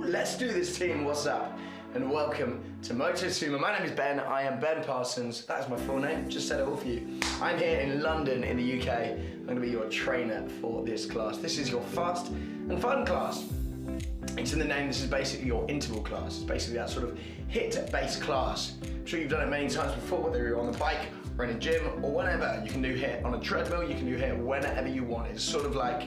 Let's do this, team. What's up? And welcome to Motosumo. My name is Ben. I am Ben Parsons. That is my full name. Just said it all for you. I'm here in London, in the UK. I'm going to be your trainer for this class. This is your fast and fun class. It's in the name. This is basically your interval class. It's basically that sort of HIIT-based class. I'm sure you've done it many times before, whether you're on the bike or in a gym or whenever. You can do HIIT on a treadmill. You can do HIIT whenever you want. It's sort of like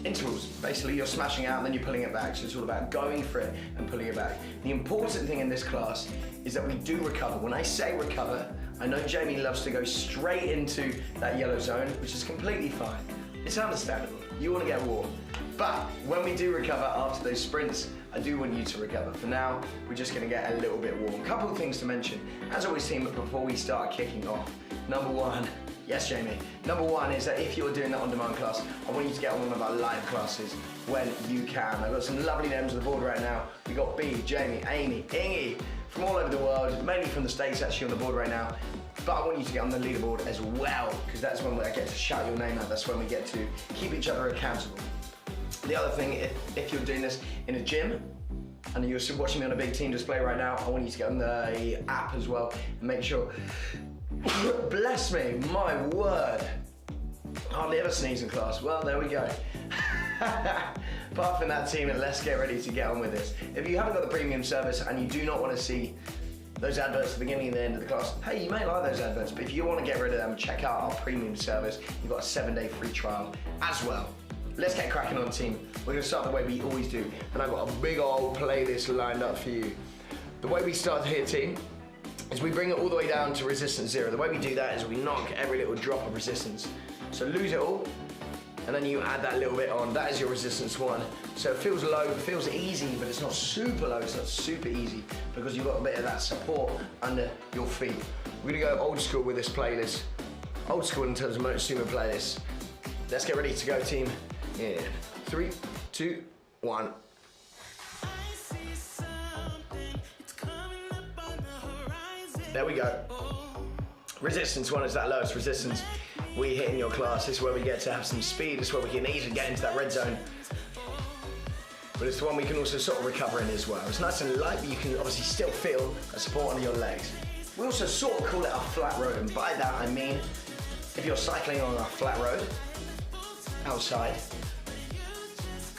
intervals. Basically, you're smashing out and then you're pulling it back. So it's all about going for it and pulling it back. The important thing in this class is that we do recover. When I say recover, I know Jamie loves to go straight into that yellow zone, which is completely fine. It's understandable. You want to get warm. But when we do recover after those sprints, I do want you to recover. For now, we're just going to get a little bit warm. Couple of things to mention. As always, team, before we start kicking off. Number one, yes, Jamie. Number one is that if you're doing that on-demand class, I want you to get on one of our live classes when you can. I've got some lovely names on the board right now. We got B, Jamie, Amy, Ingy, from all over the world, mainly from the States actually on the board right now. But I want you to get on the leaderboard as well, because that's when I get to shout your name out. That's when we get to keep each other accountable. The other thing, if you're doing this in a gym, and you're watching me on a big team display right now, I want you to get on the app as well and make sure. Bless me, my word. Hardly ever sneeze in class. Well, there we go. Apart from that, team, and let's get ready to get on with this. If you haven't got the premium service and you do not want to see those adverts at the beginning and the end of the class, hey, you may like those adverts, but if you want to get rid of them, check out our premium service. You've got a 7-day free trial as well. Let's get cracking on, team. We're going to start the way we always do, and I've got a big old playlist lined up for you. The way we start here, team, is we bring it all the way down to resistance 0. The way we do that is we knock every little drop of resistance. So lose it all, and then you add that little bit on. That is your resistance 1. So it feels low, it feels easy, but it's not super low, it's not super easy, because you've got a bit of that support under your feet. We're gonna go old school with this playlist. Old school in terms of Motosumo playlist. Let's get ready to go, team. Yeah, 3, 2, 1. There we go. Resistance 1 is that lowest resistance we hit in your class. This is where we get to have some speed. This is where we can easily get into that red zone. But it's the one we can also sort of recover in as well. It's nice and light, but you can obviously still feel a support under your legs. We also sort of call it a flat road, and by that I mean if you're cycling on a flat road outside,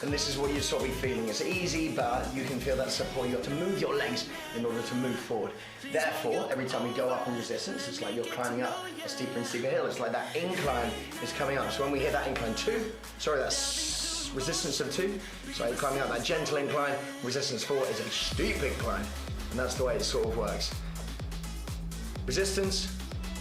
and this is what you sort of be feeling. It's easy, but you can feel that support. You have to move your legs in order to move forward. Therefore, every time we go up in resistance, it's like you're climbing up a steeper and steeper hill. It's like that incline is coming up. So when we hit that incline 2, sorry, that's resistance of 2. So you're climbing up that gentle incline. Resistance 4 is a steep incline. And that's the way it sort of works. Resistance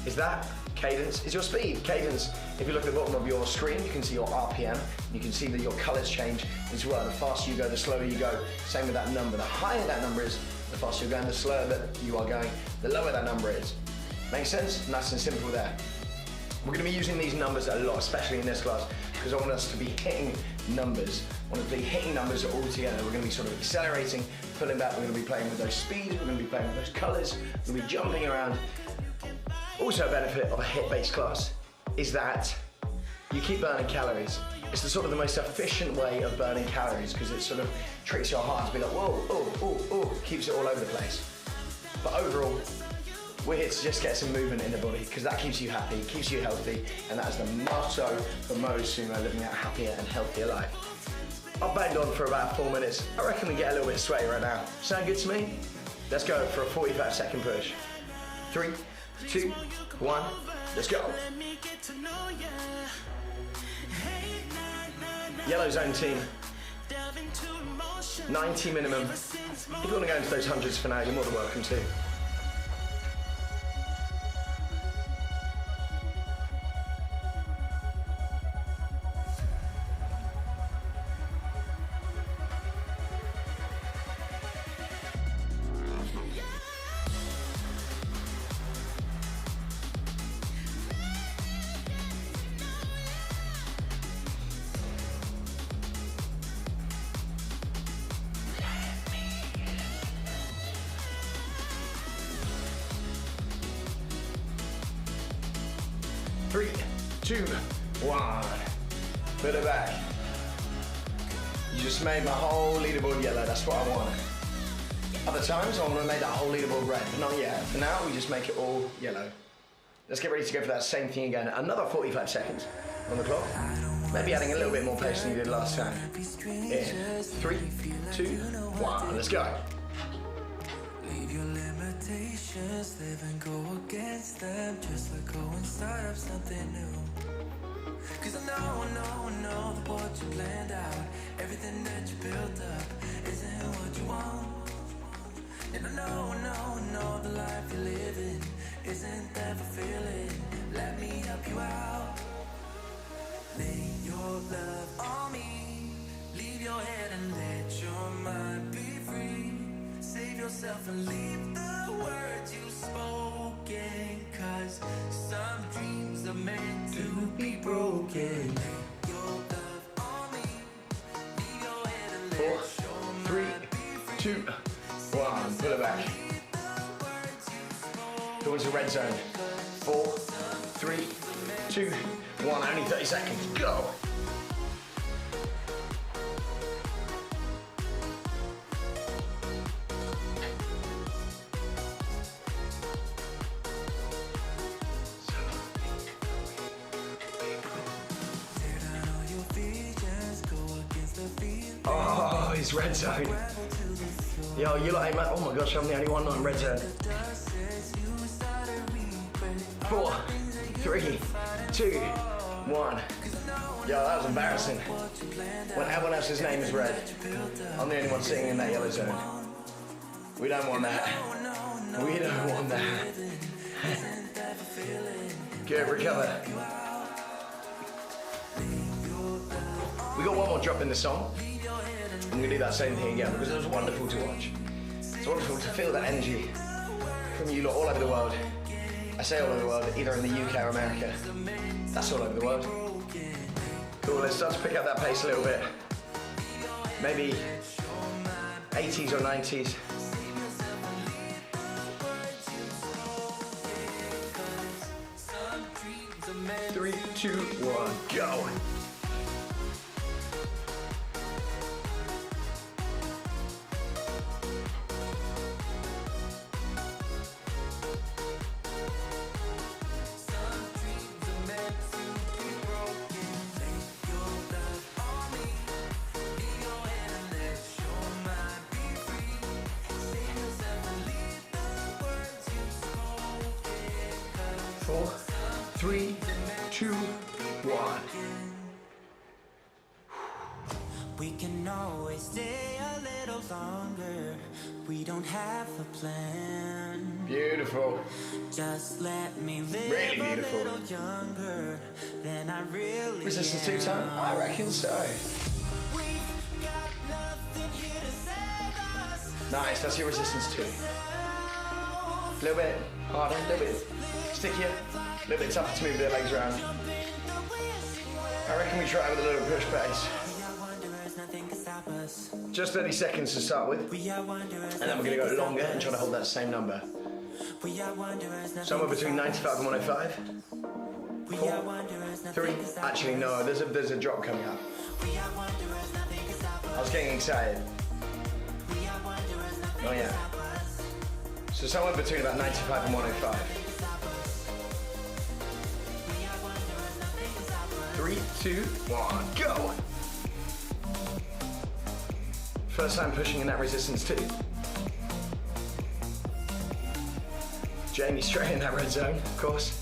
is that. Cadence is your speed. Cadence, if you look at the bottom of your screen, you can see your RPM. You can see that your colors change as well. The faster you go, the slower you go. Same with that number. The higher that number is, the faster you're going, the slower that you are going, the lower that number is. Make sense? Nice and simple there. We're going to be using these numbers a lot, especially in this class, because I want us to be hitting numbers. I want to be hitting numbers all together. We're going to be sort of accelerating, pulling back. We're going to be playing with those speeds. We're going to be playing with those colors. We're going to be jumping around. Also a benefit of a HIIT-based class is that you keep burning calories. It's the sort of the most efficient way of burning calories, because it sort of tricks your heart to be like, whoa, oh, oh, oh, keeps it all over the place. But overall, we're here to just get some movement in the body, because that keeps you happy, keeps you healthy, and that is the motto for Motosumo, living a happier and healthier life. I've banged on for about 4 minutes. I reckon we get a little bit sweaty right now. Sound good to me? Let's go for a 45-second push. 3, 2, 1, let's go. Yellow zone, team. 90 minimum. If you want to go into those hundreds for now, you're more than welcome to. Three, 2, 1. Put it back. You just made my whole leaderboard yellow. That's what I want. Other times, I want to make that whole leaderboard red, but not yet. For now, we just make it all yellow. Let's get ready to go for that same thing again. Another 45 seconds on the clock. Maybe adding a little bit more pace than you did last time. In 3, 2, 1, let's go. Leave your limitations, live and go against them. Just let go and start up something new. Cause I know that what you planned out, everything that you built up, isn't what you want. And I know the life you're living isn't that fulfilling. Let me help you out. Lay your love on me. Leave your head and let your mind be free. Save yourself and leave the words you've spoken. Cause some dreams are meant to be broken. Lay your love on me. Leave your head and let your 4, 3, 2, 1. Pull it back. Go into red zone. 4, 3, 2, 1. Only 30 seconds. Go. Oh, he's red zone. Yo, you like, oh my gosh, I'm the only one not in red zone. 4, 3, 2, 1. Yo, that was embarrassing. When everyone else's name is red, I'm the only one sitting in that yellow zone. We don't want that. We don't want that. Good, recover. We got one more drop in the song. I'm gonna do that same thing again because it was wonderful to watch. It's wonderful to feel that energy from you lot all over the world. I say all over the world, either in the UK or America. That's all over the world. Cool, let's start to pick up that pace a little bit. Maybe 80s or 90s. 3, 2, 1, go. Four, 3, 2, 1. We can always stay a little longer. We don't have a plan. Beautiful. Just let me live Really beautiful. a little younger than I really Resistance am. 2 time? I reckon so. We've got nothing here to save us. Nice, that's your resistance 2. A little bit harder, a little bit stickier, a little bit tougher to move the legs around. I reckon we try with a little push pace. Just 30 seconds to start with, and then we're going to go longer and try to hold that same number. Somewhere between 95 and 105. 4, 3, actually no, there's a drop coming up. I was getting excited. Oh yeah. So somewhere between about 95 and 105. 3, 2, 1, go! First time pushing in that resistance 2. Jamie straight in that red zone, of course.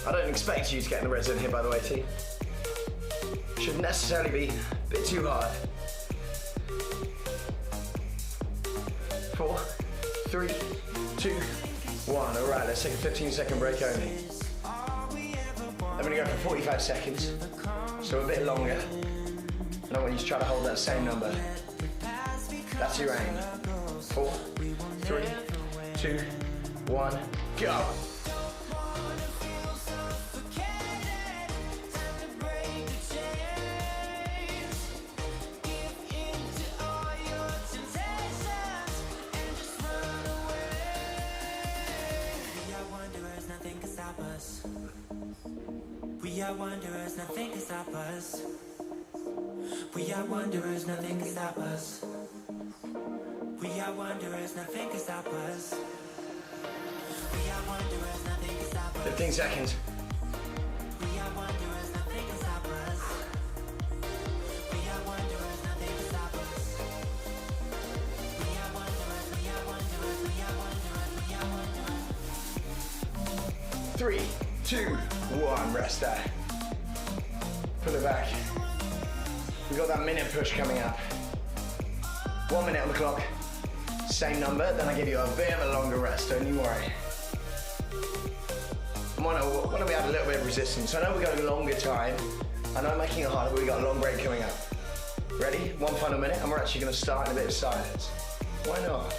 I don't expect you to get in the red zone here, by the way, T. Shouldn't necessarily be a bit too hard. 4, 3, 2, 1. All right, let's take a 15-second break only. I'm gonna go for 45 seconds, so a bit longer. And I want you to try to hold that same number. That's your aim. 4, 3, 2, 1, go. We are wanderers, nothing can stop us. We are wanderers, nothing can stop us. We are wanderers, nothing can stop us. We are wanderers, nothing can stop us. 15 seconds. We are wanderers, nothing can stop us. We are wanderers, nothing can stop us. We are wanderers, we are wanderers, we are wanderers, we are wanderers. 3, 2, 1, rest there. Pull it back. We've got that minute push coming up. 1 minute on the clock. Same number, then I give you a bit of a longer rest, don't you worry. Why don't we add a little bit of resistance? I know we've got a longer time. I know I'm making it harder, but we've got a long break coming up. Ready? 1 final minute, and we're actually going to start in a bit of silence. Why not?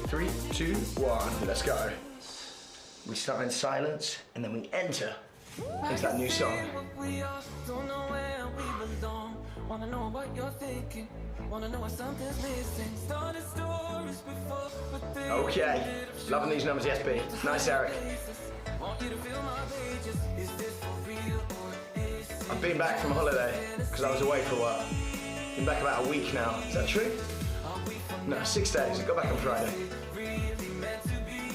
3, 2, 1, let's go. We start in silence, and then we enter into that new song. Wanna know what you're thinking. Wanna know what something's missing. Started stories before, but they Okay, loving these numbers, yes, B. Nice, Eric. want you to feel my pages. Is this for real or is it? I've been back from holiday because I was away for a while. Been back about a week now. Is that true? No, 6 days. I got back on Friday.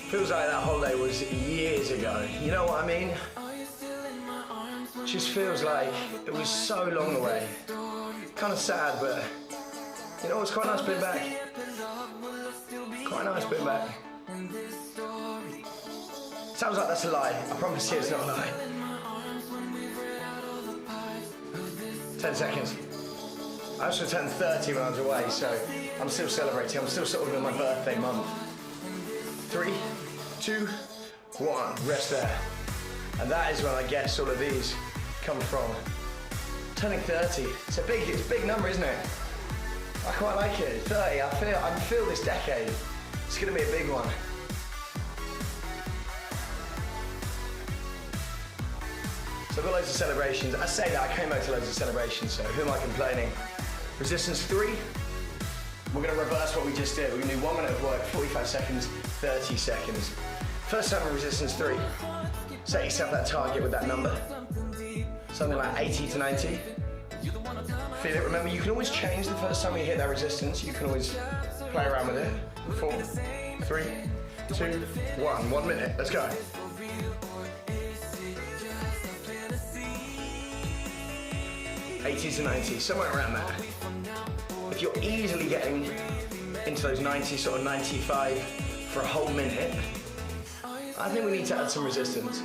Feels like that holiday was years ago. You know what I mean? Just feels like it was so long away. Kind of sad, but you know, it's quite nice being back. Quite nice being back. Sounds like that's a lie. I promise you it's not a lie. 10 seconds. I also turned 30 when I was away, so I'm still celebrating. I'm still sort of in my birthday month. 3, 2, 1, rest there. And that is when I guess all of these come from. Turning 30. It's a big number, isn't it? I quite like it. 30. I feel this decade. It's gonna be a big one. So I've got loads of celebrations. I say that, I came out to loads of celebrations, so who am I complaining? Resistance 3. We're gonna reverse what we just did. We're gonna do 1 minute of work, 45 seconds, 30 seconds. First time in resistance 3. Set yourself that target with that number. Something like 80 to 90. Feel it. Remember, you can always change the first time you hit that resistance. You can always play around with it. 4, 3, 2, 1. 1 minute. Let's go. '80s to 90s, somewhere around there. If you're easily getting into those 90, sort of 95 for a whole minute, I think we need to add some resistance.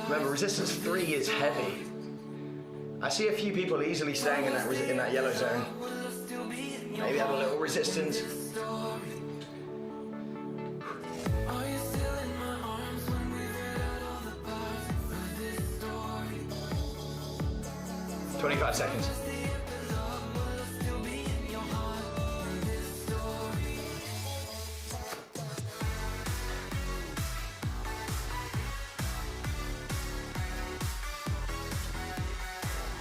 Remember, resistance 3 is heavy. I see a few people easily staying in that yellow zone. Maybe add a little resistance. Are you still in my arms when we've read out all the parts of this story? 25 seconds. Still be in your heart in this story.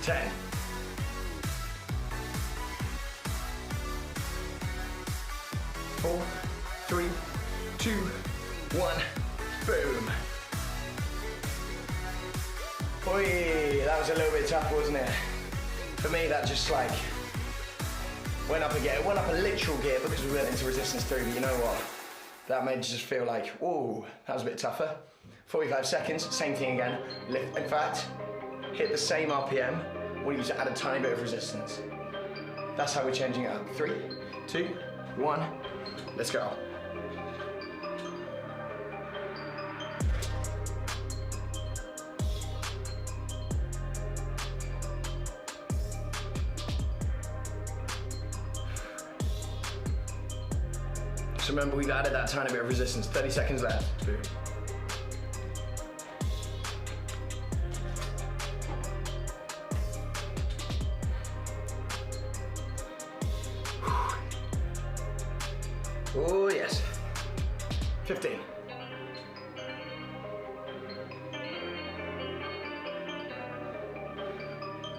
10. 4, 3, 2, 1. Boom. Oi, that was a little bit tough, wasn't it? For me, that just like went up a gear. It went up a literal gear because we went into resistance 3, but you know what? That made you just feel like, whoa, that was a bit tougher. 45 seconds, same thing again. Lift, in fact, hit the same RPM. We need to add a tiny bit of resistance. That's how we're changing it up. 3, 2, 1, let's go. So remember, we've added that tiny bit of resistance. 30 seconds left. Boom. Oh yes. 15.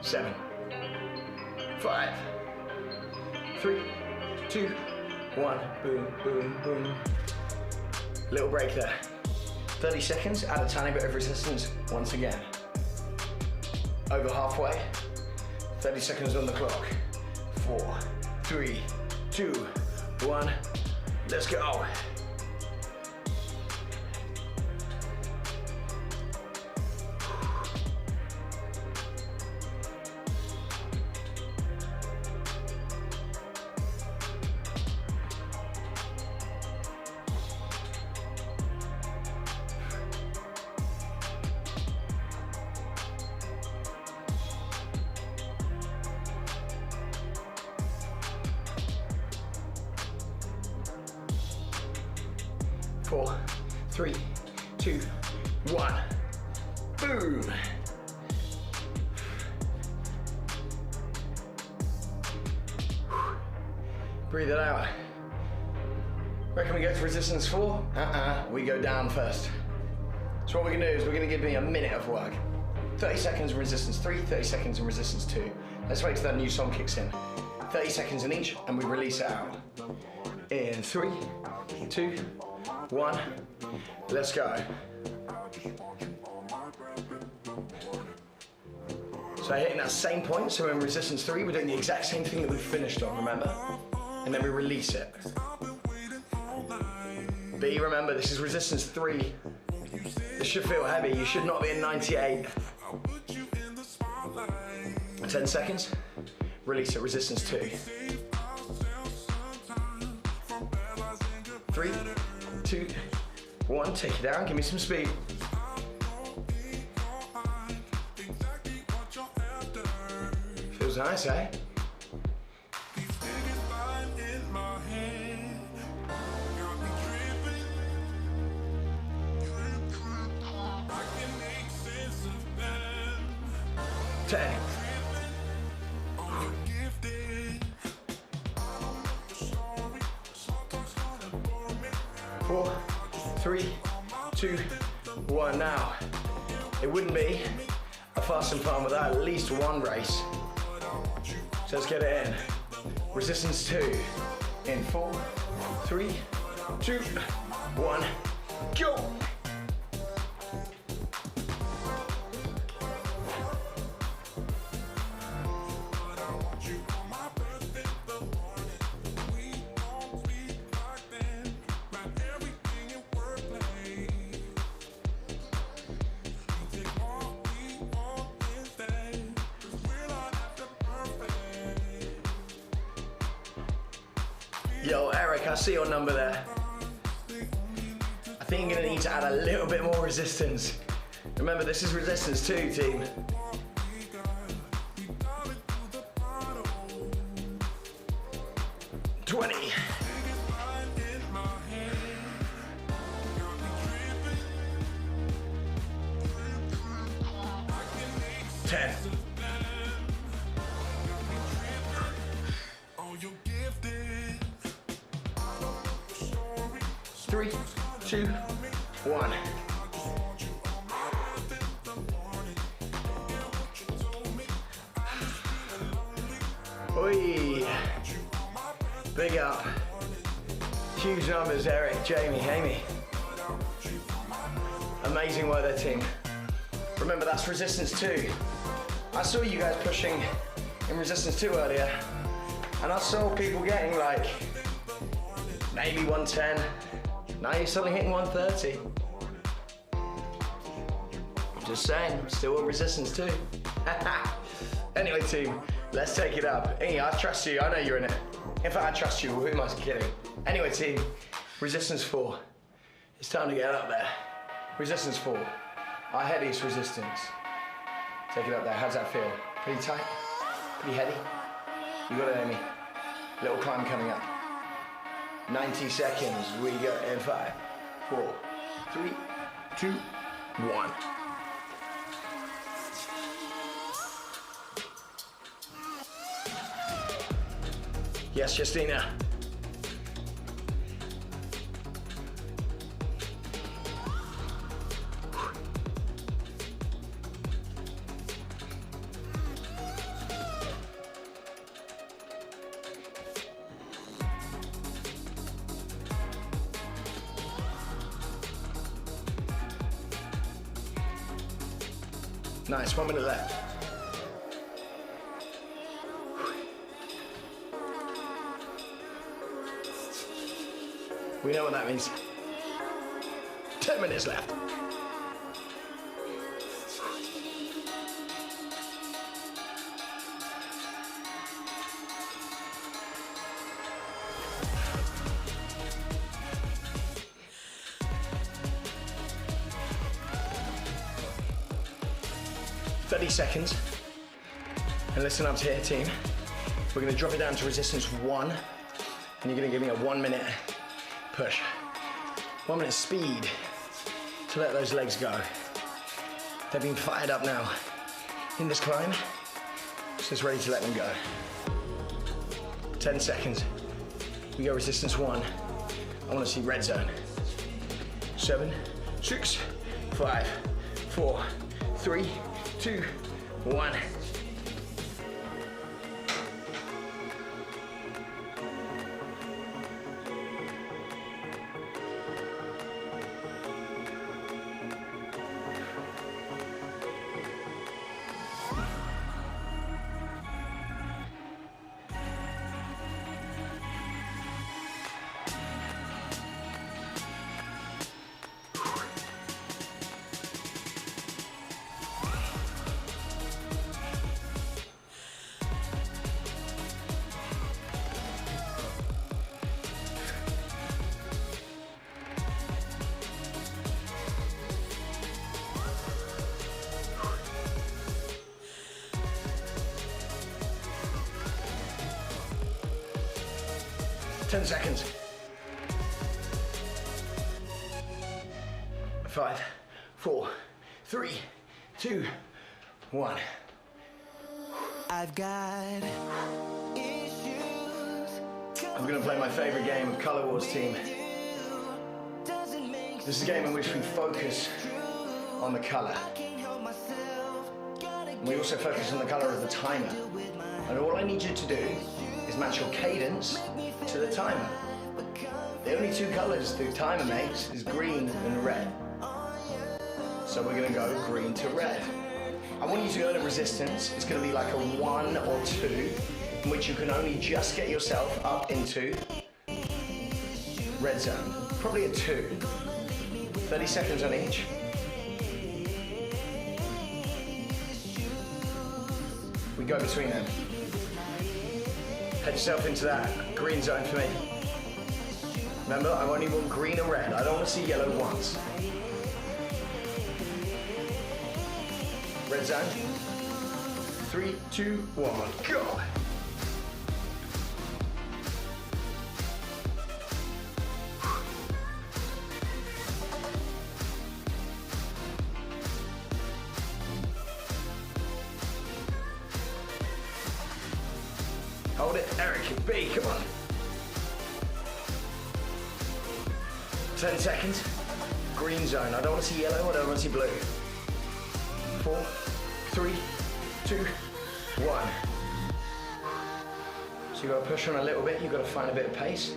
7. 5. 3, 2, 1. Boom, boom, boom. Little break there. 30 seconds, add a tiny bit of resistance once again. Over halfway. 30 seconds on the clock. 4, 3, 2, 1. Let's go. Four, 3, 2, 1. Boom. Breathe it out. Reckon we go to resistance 4? We go down first. So what we're gonna do is we're gonna give me a minute of work. 30 seconds in resistance 3, 30 seconds in resistance 2. Let's wait till that new song kicks in. 30 seconds in each and we release it out. In 3, 2, 1, let's go. So hitting that same point, so in resistance 3, we're doing the exact same thing that we finished on, remember? And then we release it. B, remember, this is resistance 3. This should feel heavy, you should not be in 98. 10 seconds, release it, resistance 2. 3, 2, 1, take it down, give me some speed. Feels nice, eh? Ten. 4, 3, 2, 1. Now, it wouldn't be a fast and fun without at least one race. So let's get it in. Resistance 2. In 4, 3, 2, 1, go! Yo, Eric, I see your number there. I think you're gonna need to add a little bit more resistance. Remember, this is resistance 2, team. $20. 10. 3, 2, 1. Oi. Big up. Huge numbers, Eric, Jamie, Amy. Amazing work there, team. Remember, that's resistance 2. I saw you guys pushing in resistance 2 earlier, and I saw people getting like maybe 110. Now you're suddenly hitting 130. Just saying, still at resistance 2. Anyway, team, let's take it up. Hey, I trust you, I know you're in it. In fact, I trust you, who am I kidding? Anyway, team, resistance 4. It's time to get up there. Resistance 4. Our heaviest resistance. Take it up there, how's that feel? Pretty tight? Pretty heavy? You got it, Amy. Little climb coming up. 90 seconds, we go in 5, 4, 3, 2, 1. Yes, Justina. Nice, 1 minute left. We know what that means. 10 minutes left. Seconds. And listen up to here, team. We're going to drop it down to resistance 1, and you're going to give me a 1 minute push. 1 minute speed to let those legs go. They've been fired up now in this climb, so it's ready to let them go. 10 seconds. We go resistance 1. I want to see red zone. 7, 6, 5, 4, 3, 2, 1. Ten seconds. 5, 4, 3, 2, 1. I've got issues. I'm going to play my favorite game of Color Wars, team. This is a game in which we focus on the color. And we also focus on the color of the timer. And all I need you to do is match your cadence to the timer. The only two colors the timer makes is green and red. So we're gonna go green to red. I want you to go to resistance. It's gonna be like a 1 or 2, in which you can only just get yourself up into red zone. Probably a 2. 30 seconds on each. We go between them. Head yourself into that green zone for me. Remember, I only want green and red. I don't want to see yellow once. Red zone. 3, 2, 1, go! Hold it, Eric, B, come on. 10 seconds. Green zone. I don't want to see yellow, I don't want to see blue. 4, 3, 2, 1. So you've got to push on a little bit, you've got to find a bit of pace.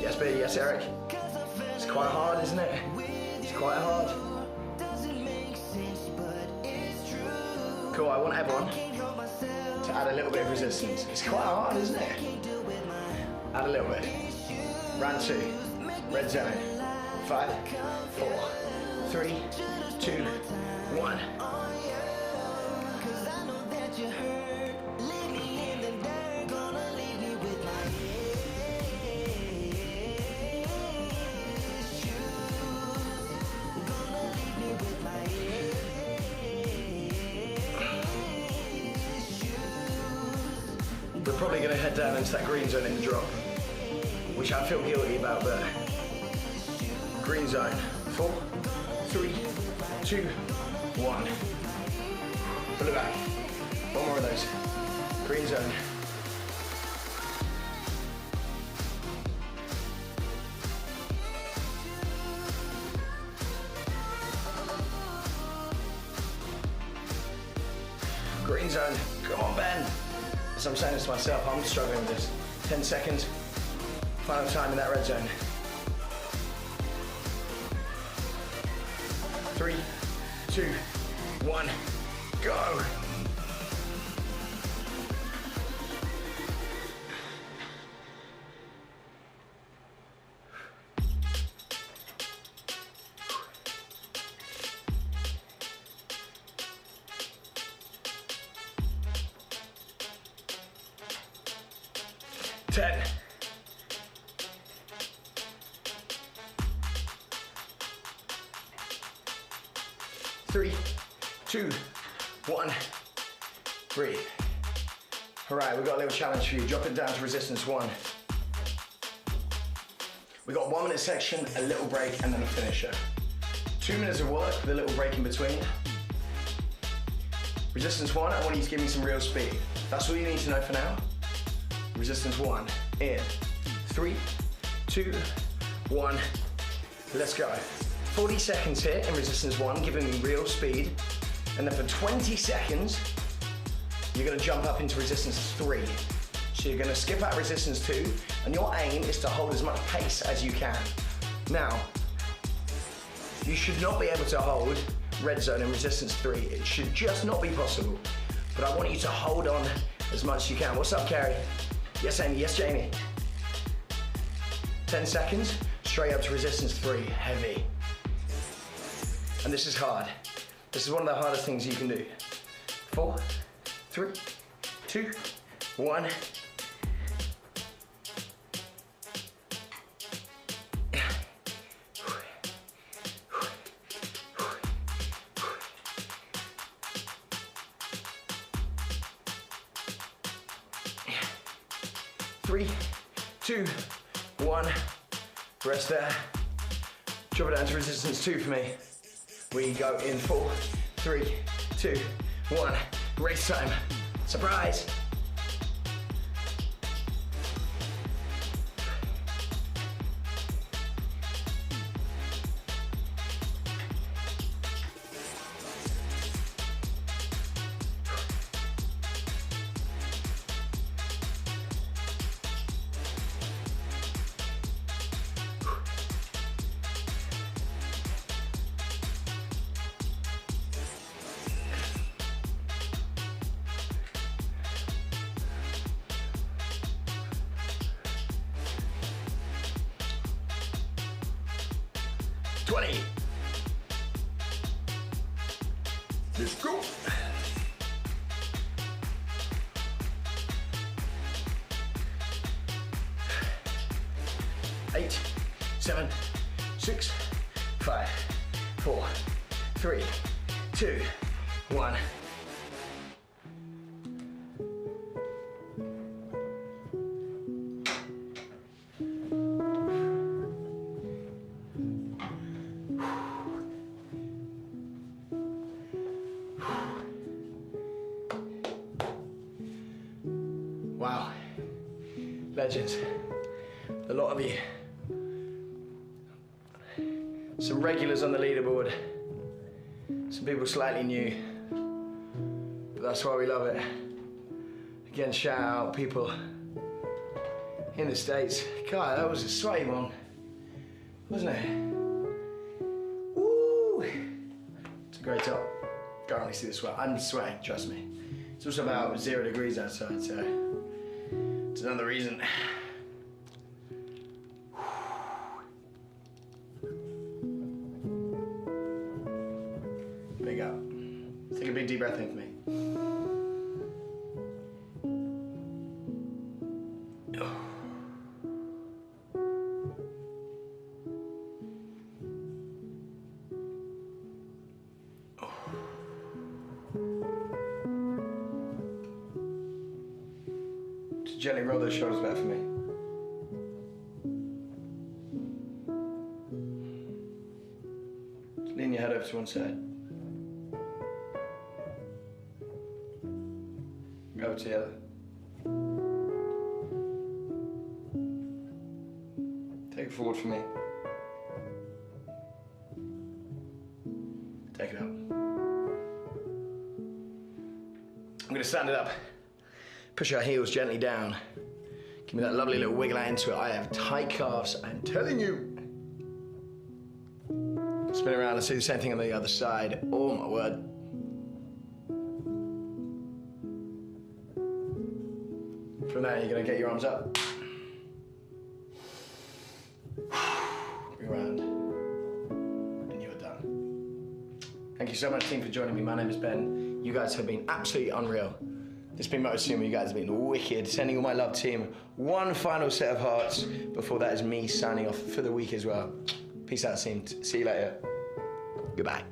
Yes, B, yes, Eric. It's quite hard, isn't it? It's quite hard. Cool, I want everyone to add a little bit of resistance. It's quite hard, isn't it? Add a little bit. Round 2, red zone. 5, 4, 3, 2, 1. We're probably going to head down into that green zone in the drop, which I feel guilty about, but green zone. 4, 3, 2, 1. Pull it back. One more of those. Green zone. Green zone. Come on, Ben. As I'm saying this to myself, I'm struggling with this. 10 seconds. Final time in that red zone. 3, 2, 1, go. 10. 3, 2, 1, breathe. All right, we've got a little challenge for you. Drop it down to resistance 1. We've got a 1 minute section, a little break, and then a finisher. 2 minutes of work with a little break in between. Resistance 1, I want you to give me some real speed. That's all you need to know for now. Resistance 1, in 3, 2, 1, let's go. 40 seconds here in resistance 1, giving me real speed. And then for 20 seconds, you're gonna jump up into resistance 3. So you're gonna skip out resistance 2, and your aim is to hold as much pace as you can. Now, you should not be able to hold red zone in resistance 3. It should just not be possible. But I want you to hold on as much as you can. What's up, Carrie? Yes, Amy, yes, Jamie. 10 seconds, straight up to resistance 3, heavy. And this is hard. This is one of the hardest things you can do. 4, 3, 2, 1. Three, 2, 1. Rest there. Drop it down to resistance 2 for me. We go in 4, 3, 2, 1. Race time. Surprise. Let's go. 8, 7, 6, 5, 4, 3, 2, 1. Wow, legends, a lot of you. Some regulars on the leaderboard, some people slightly new, but that's why we love it. Again, shout out people in the States. God, that was a sweaty one, wasn't it? Woo! It's a great top. Can't really see the sweat. I'm sweating, trust me. It's also about 0 degrees outside, so it's another reason. Big up. Take a big deep breath in for me. Just gently roll those shoulders back for me. Just lean your head over to one side. Go to the other. Take it forward for me. Take it up. I'm going to stand it up. Push our heels gently down. Give me that lovely little wiggle out into it. I have tight calves, I'm telling you. Spin around and see the same thing on the other side. Oh my word. From there, you're gonna get your arms up. Bring around, and you're done. Thank you so much, team, for joining me. My name is Ben. You guys have been absolutely unreal. This has been Motosumo. You guys have been wicked. Sending all my love, team. One final set of hearts before that is me signing off for the week as well. Peace out, team. See you later. Goodbye.